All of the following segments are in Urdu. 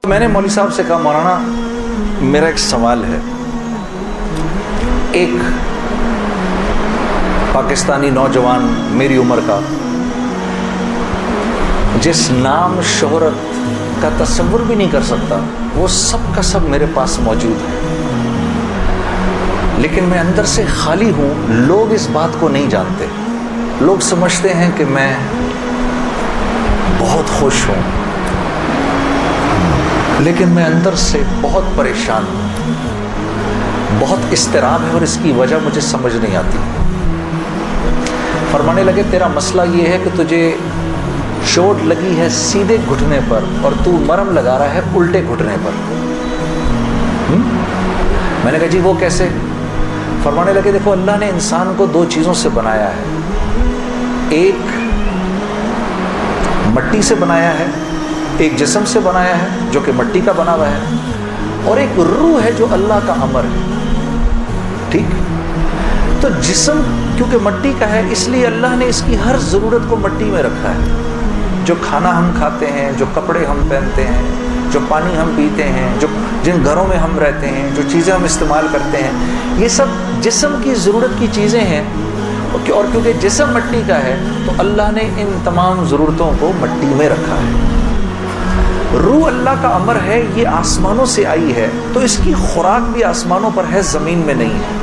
میں نے مولوی صاحب سے کہا مولانا میرا ایک سوال ہے، ایک پاکستانی نوجوان میری عمر کا جس نام شہرت کا تصور بھی نہیں کر سکتا، وہ سب کا سب میرے پاس موجود ہے، لیکن میں اندر سے خالی ہوں۔ لوگ اس بات کو نہیں جانتے، لوگ سمجھتے ہیں کہ میں بہت خوش ہوں، لیکن میں اندر سے بہت پریشان ہوں، بہت اضطراب ہے اور اس کی وجہ مجھے سمجھ نہیں آتی۔ فرمانے لگے تیرا مسئلہ یہ ہے کہ تجھے چوٹ لگی ہے سیدھے گھٹنے پر اور تو مرہم لگا رہا ہے الٹے گھٹنے پر۔ میں نے کہا جی وہ کیسے؟ فرمانے لگے دیکھو اللہ نے انسان کو دو چیزوں سے بنایا ہے، ایک مٹی سے بنایا ہے، ایک جسم سے بنایا ہے جو کہ مٹی کا بنا ہوا ہے، اور ایک روح ہے جو اللہ کا امر ہے۔ ٹھیک؟ تو جسم کیونکہ مٹی کا ہے اس لیے اللہ نے اس کی ہر ضرورت کو مٹی میں رکھا ہے۔ جو کھانا ہم کھاتے ہیں، جو کپڑے ہم پہنتے ہیں، جو پانی ہم پیتے ہیں، جو جن گھروں میں ہم رہتے ہیں، جو چیزیں ہم استعمال کرتے ہیں، یہ سب جسم کی ضرورت کی چیزیں ہیں، اور کیونکہ جسم مٹی کا ہے تو اللہ نے ان تمام ضرورتوں کو مٹی میں رکھا ہے۔ روح اللہ کا امر ہے، یہ آسمانوں سے آئی ہے تو اس کی خوراک بھی آسمانوں پر ہے، زمین میں نہیں ہے۔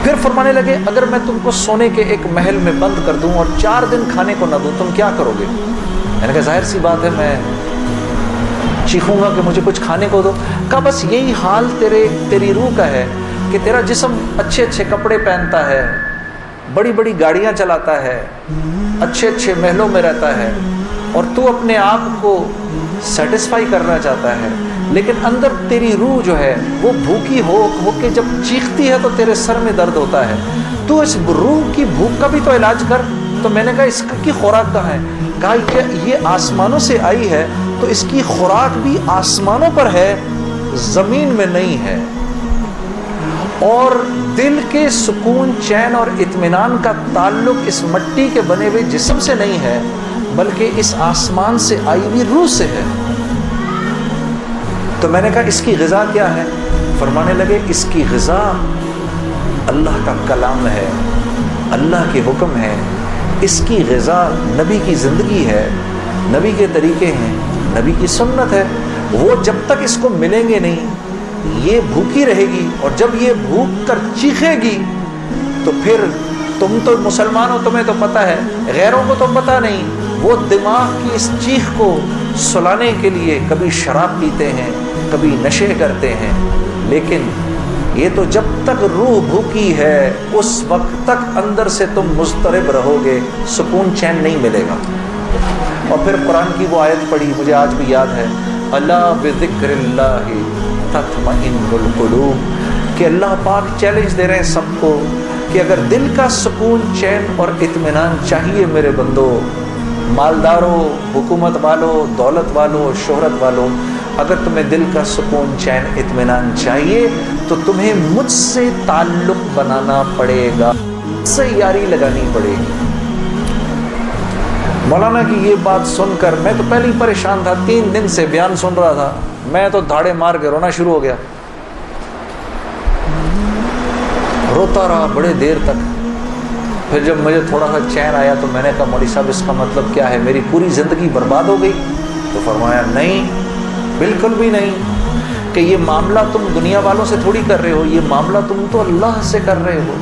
پھر فرمانے لگے اگر میں تم کو سونے کے ایک محل میں بند کر دوں اور 4 دن کھانے کو نہ دوں تم کیا کرو گے؟ میں نے کہا ظاہر سی بات ہے میں چیخوں گا کہ مجھے کچھ کھانے کو دو۔ کہا بس یہی حال تیری روح کا ہے کہ تیرا جسم اچھے اچھے کپڑے پہنتا ہے، بڑی بڑی گاڑیاں چلاتا ہے، اچھے اچھے محلوں میں رہتا ہے، اور تو اپنے آپ کو سیٹسفائی کرنا چاہتا ہے، لیکن اندر تیری روح جو ہے وہ بھوکی ہو کے جب چیختی ہے تو تیرے سر میں درد ہوتا ہے، تو اس روح کی بھوک کا بھی تو علاج کر۔ تو میں نے کہا اس کی خوراک کہاں ہے؟ کہا کہ یہ آسمانوں سے آئی ہے تو اس کی خوراک بھی آسمانوں پر ہے، زمین میں نہیں ہے۔ اور دل کے سکون، چین اور اطمینان کا تعلق اس مٹی کے بنے ہوئے جسم سے نہیں ہے بلکہ اس آسمان سے آئی ہوئی روح سے ہے۔ تو میں نے کہا اس کی غذا کیا ہے؟ فرمانے لگے اس کی غذا اللہ کا کلام ہے، اللہ کے حکم ہے، اس کی غذا نبی کی زندگی ہے، نبی کے طریقے ہیں، نبی کی سنت ہے۔ وہ جب تک اس کو ملیں گے نہیں یہ بھوکی رہے گی، اور جب یہ بھوک کر چیخے گی تو پھر تم تو مسلمان ہو، تمہیں تو پتہ ہے، غیروں کو تو پتہ نہیں، وہ دماغ کی اس چیخ کو سلانے کے لیے کبھی شراب پیتے ہیں، کبھی نشے کرتے ہیں، لیکن یہ تو جب تک روح بھوکی ہے اس وقت تک اندر سے تم مضطرب رہو گے، سکون چین نہیں ملے گا۔ اور پھر قرآن کی وہ آیت پڑھی مجھے آج بھی یاد ہے، الا بذکر اللہ تطمئن القلوب، کہ اللہ پاک چیلنج دے رہے ہیں سب کو کہ اگر دل کا سکون، چین اور اطمینان چاہیے میرے بندو، مالداروں، حکومت والوں، دولت والوں، شہرت والوں، اگر تمہیں دل کا سکون، چین، اطمینان چاہیے تو تمہیں مجھ سے تعلق بنانا پڑے گا، مجھ سے یاری لگانی پڑے گی۔ مولانا کی یہ بات سن کر میں تو پہلے ہی پریشان تھا، 3 دن سے بیان سن رہا تھا، میں تو دھاڑے مار کے رونا شروع ہو گیا، روتا رہا بڑے دیر تک۔ پھر جب مجھے تھوڑا سا چین آیا تو میں نے کہا مولوی صاحب اس کا مطلب کیا ہے، میری پوری زندگی برباد ہو گئی؟ تو فرمایا نہیں، بالکل بھی نہیں، کہ یہ معاملہ تم دنیا والوں سے تھوڑی کر رہے ہو، یہ معاملہ تم تو اللہ سے کر رہے ہو۔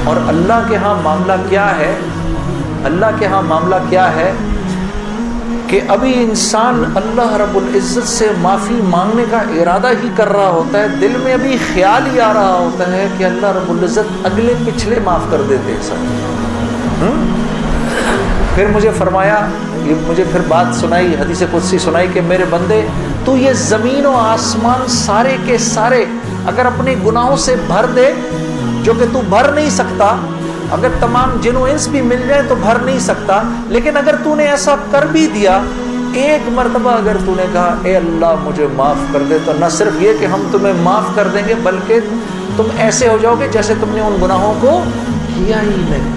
اور اللہ کے ہاں معاملہ کیا ہے؟ اللہ کے ہاں معاملہ کیا ہے کہ ابھی انسان اللہ رب العزت سے معافی مانگنے کا ارادہ ہی کر رہا ہوتا ہے، دل میں ابھی خیال ہی آ رہا ہوتا ہے کہ اللہ رب العزت اگلے پچھلے معاف کر دیتے سب۔ پھر مجھے فرمایا، یہ مجھے پھر بات سنائی، حدیث قدسی سنائی کہ میرے بندے تو یہ زمین و آسمان سارے کے سارے اگر اپنے گناہوں سے بھر دے، جو کہ تو بھر نہیں سکتا، اگر تمام جن و انس بھی مل جائے تو بھر نہیں سکتا، لیکن اگر تو نے ایسا کر بھی دیا، ایک مرتبہ اگر تو نے کہا اے اللہ مجھے معاف کر دے، تو نہ صرف یہ کہ ہم تمہیں معاف کر دیں گے بلکہ تم ایسے ہو جاؤ گے جیسے تم نے ان گناہوں کو کیا ہی نہیں۔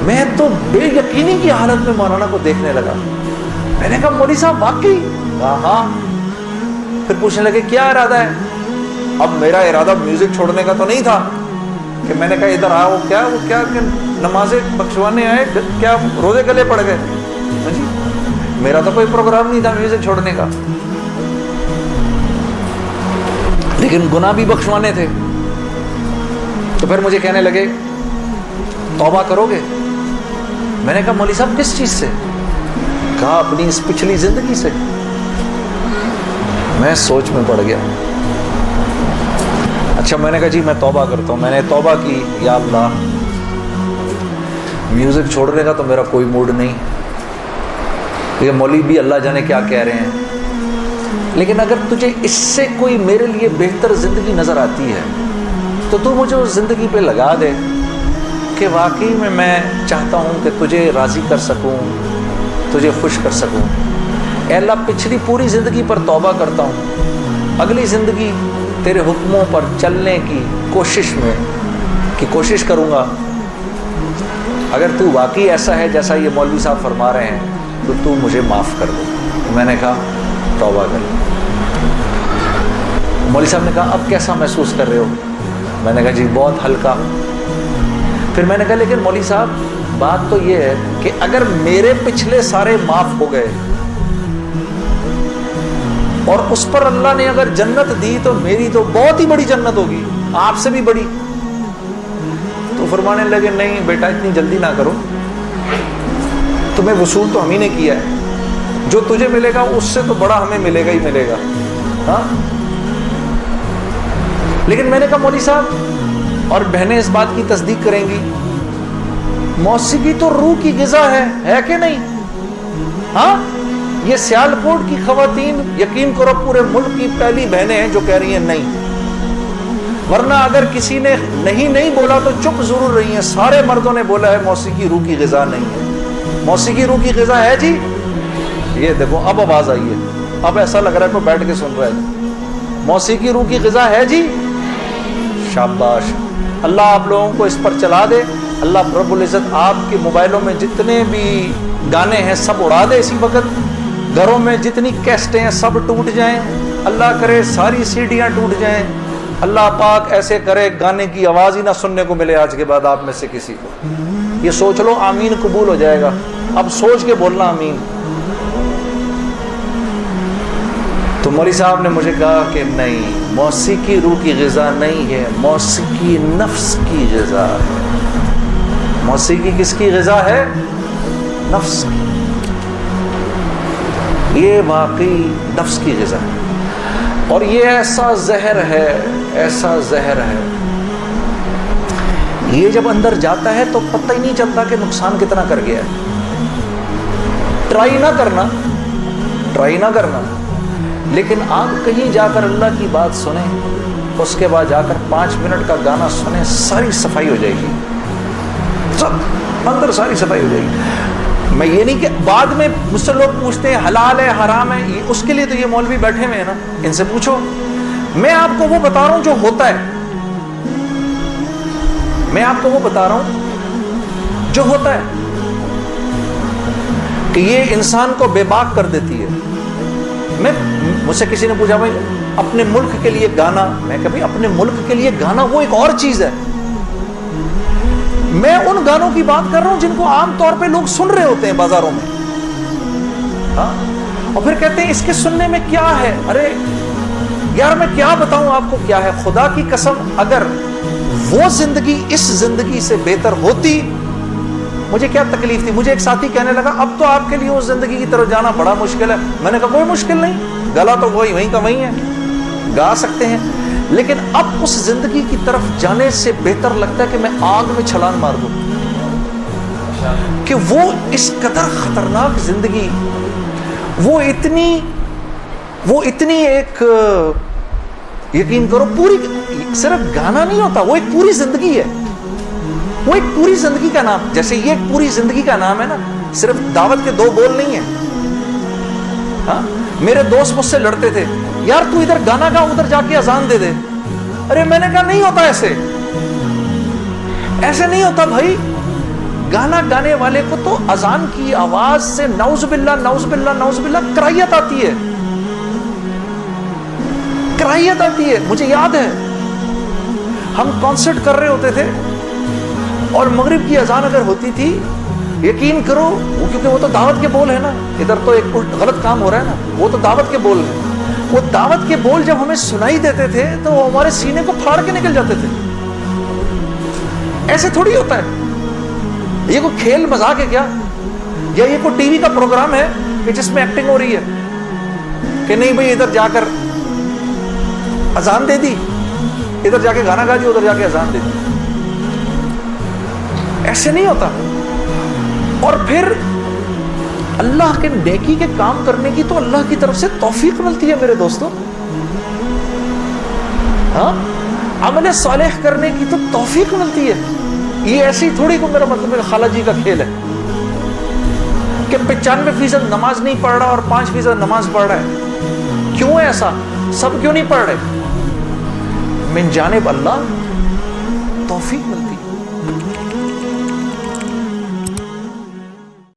میں تو بے یقینی کی حالت میں مولانا کو دیکھنے لگا، میں نے کہا مولوی صاحب واقعی کہا ہاں. پھر پوچھنے لگے کیا ارادہ ہے؟ اب میرا ارادہ میوزک چھوڑنے کا تو نہیں تھا کہ میں نے کہا ادھر آؤ، وہ کیا نمازیں بخشوانے آئے، کیا روزے گلے پڑ گئے؟ جی میرا تو کوئی پروگرام نہیں تھا میوزک چھوڑنے کا، لیکن گناہ بھی بخشوانے تھے. تو پھر مجھے کہنے لگے توبہ کرو گے؟ میں نے کہا مولوی صاحب کس چیز سے؟ کہا اپنی اس پچھلی زندگی سے. میں سوچ میں پڑ گیا. اچھا میں نے کہا جی میں توبہ کرتا ہوں. میں نے توبہ کی، یا اللہ میوزک چھوڑنے کا تو میرا کوئی موڈ نہیں، یہ مولوی بھی اللہ جانے کیا کہہ رہے ہیں، لیکن اگر تجھے اس سے کوئی میرے لیے بہتر زندگی نظر آتی ہے تو تو مجھے اس زندگی پہ لگا دے کہ واقعی میں چاہتا ہوں کہ تجھے راضی کر سکوں، تجھے خوش کر سکوں. اے اللہ پچھلی پوری زندگی پر توبہ کرتا ہوں، اگلی زندگی تیرے حکموں پر چلنے کی کوشش کروں گا. اگر تو واقعی ایسا ہے جیسا یہ مولوی صاحب فرما رہے ہیں تو مجھے معاف کر دو. میں نے کہا توبہ کر. مولوی صاحب نے کہا اب کیسا محسوس کر رہے ہو؟ میں نے کہا جی بہت ہلکا. پھر میں نے کہا لیکن مولوی صاحب بات تو یہ ہے کہ اگر میرے پچھلے سارے معاف ہو گئے اور اس پر اللہ نے اگر جنت دی تو میری تو بہت ہی بڑی جنت ہوگی، آپ سے بھی بڑی. تو فرمانے لگے نہیں بیٹا اتنی جلدی نہ کرو، تمہیں وصول تو ہم ہی نے کیا ہے، جو تجھے ملے گا اس سے تو بڑا ہمیں ملے گا ہی ملے گا. ہاں لیکن میں نے کہا مولوی صاحب، اور بہنیں اس بات کی تصدیق کریں گی، موسیقی تو روح کی غذا ہے کہ نہیں؟ ہاں یہ سیالکوٹ کی خواتین یقین کرو پورے ملک کی پہلی بہنیں ہیں جو کہہ رہی ہیں نہیں، ورنہ اگر کسی نے نہیں بولا تو چپ ضرور رہی ہیں. سارے مردوں نے بولا ہے موسیقی روح کی غذا نہیں ہے. موسیقی روح کی غذا ہے جی. یہ دیکھو اب آواز آئی ہے، اب ایسا لگ رہا ہے کوئی بیٹھ کے سن رہا ہے. موسیقی روح کی غذا ہے جی. شاباش، اللہ آپ لوگوں کو اس پر چلا دے. اللہ رب العزت آپ کے موبائلوں میں جتنے بھی گانے ہیں سب اڑا دے اسی وقت. گھروں میں جتنی کیسٹیں ہیں سب ٹوٹ جائیں، اللہ کرے ساری سیڈیاں ٹوٹ جائیں. اللہ پاک ایسے کرے گانے کی آواز ہی نہ سننے کو ملے آج کے بعد آپ میں سے کسی کو. یہ سوچ لو آمین قبول ہو جائے گا. اب سوچ کے بولنا آمین. تو مولوی صاحب نے مجھے کہا کہ نہیں، موسیقی روح کی غذا نہیں ہے، موسیقی نفس کی غذا ہے. موسیقی کس کی غذا ہے؟ نفس کی. یہ واقعی نفس کی غذا ہے، اور یہ ایسا زہر ہے، ایسا زہر ہے، یہ جب اندر جاتا ہے تو پتہ ہی نہیں چلتا کہ نقصان کتنا کر گیا ہے. ٹرائی نہ کرنا، لیکن آپ کہیں جا کر اللہ کی بات سنیں، اس کے بعد جا کر 5 منٹ کا گانا سنیں، ساری صفائی ہو جائے گی، سب اندر ساری صفائی ہو جائے گی. میں یہ نہیں کہ بعد میں مجھ سے لوگ پوچھتے ہیں حلال ہے حرام ہے، اس کے لیے تو یہ مولوی بیٹھے ہوئے ہیں نا، ان سے پوچھو. میں آپ کو وہ بتا رہا ہوں جو ہوتا ہے، میں آپ کو وہ بتا رہا ہوں جو ہوتا ہے کہ یہ انسان کو بے باک کر دیتی ہے. مجھ سے کسی نے پوچھا بھائی اپنے ملک کے لیے گانا، میں کبھی اپنے ملک کے لیے گانا وہ ایک اور چیز ہے. میں ان گانوں کی بات کر رہا ہوں جن کو عام طور پہ لوگ سن رہے ہوتے ہیں بازاروں میں. ہاں اور پھر کہتے ہیں اس کے سننے میں کیا ہے. ارے یار میں کیا بتاؤں آپ کو کیا ہے. خدا کی قسم اگر وہ زندگی اس زندگی سے بہتر ہوتی مجھے کیا تکلیف تھی. مجھے ایک ساتھی کہنے لگا اب تو آپ کے لیے اس زندگی کی طرف جانا بڑا مشکل ہے. میں نے کہا کوئی مشکل نہیں، گلا تو وہیں کا وہیں ہے، گا سکتے ہیں، لیکن اب اس زندگی کی طرف جانے سے بہتر لگتا ہے کہ میں آگ میں چھلانگ مار دوں. کہ وہ اس قدر خطرناک زندگی، وہ اتنی ایک یقین کرو پوری، صرف گانا نہیں ہوتا، وہ ایک پوری زندگی ہے. وہ ایک پوری زندگی کا نام، جیسے یہ ایک پوری زندگی کا نام ہے نا، صرف دعوت کے 2 بول نہیں ہیں. ہاں میرے دوست مجھ سے لڑتے تھے، یار تو ادھر گانا گا ادھر جا کے اذان دے دے. ارے میں نے کہا نہیں ہوتا، ایسے نہیں ہوتا بھائی. گانا گانے والے کو تو اذان کی آواز سے نعوذ باللہ نعوذ باللہ نعوذ باللہ کرائیت آتی ہے. کراہیت آتی ہے. مجھے یاد ہے ہم کانسرٹ کر رہے ہوتے تھے اور مغرب کی اذان اگر ہوتی تھی، یقین کرو کیونکہ وہ تو دعوت کے بول ہے نا، ادھر تو ایک غلط کام ہو رہا ہے نا، وہ تو دعوت کے بول ہیں. وہ دعوت کے بول جب ہمیں سنائی دیتے تھے تو وہ ہمارے سینے کو پھاڑ کے نکل جاتے تھے. ایسے تھوڑی ہوتا ہے، یہ کوئی کھیل مذاق ہے کیا؟ یا یہ کوئی ٹی وی کا پروگرام ہے کہ جس میں ایکٹنگ ہو رہی ہے کہ نہیں بھئی ادھر جا کر اذان دے دی، ادھر جا کے گانا گا دی، ادھر جا کے اذان دے دی. ایسے نہیں ہوتا. اور پھر اللہ کے نیکی کے کام کرنے کی تو اللہ کی طرف سے توفیق ملتی ہے میرے دوستو. ہاں، عمل صالح کرنے کی تو توفیق ملتی ہے. یہ ایسی تھوڑی کو میرا مطلب خالہ جی کا کھیل ہے کہ 95% نماز نہیں پڑھ رہا اور 5% نماز پڑھ رہا ہے. کیوں ہے ایسا؟ سب کیوں نہیں پڑھ رہے؟ من جانب اللہ توفیق ملتی ہے.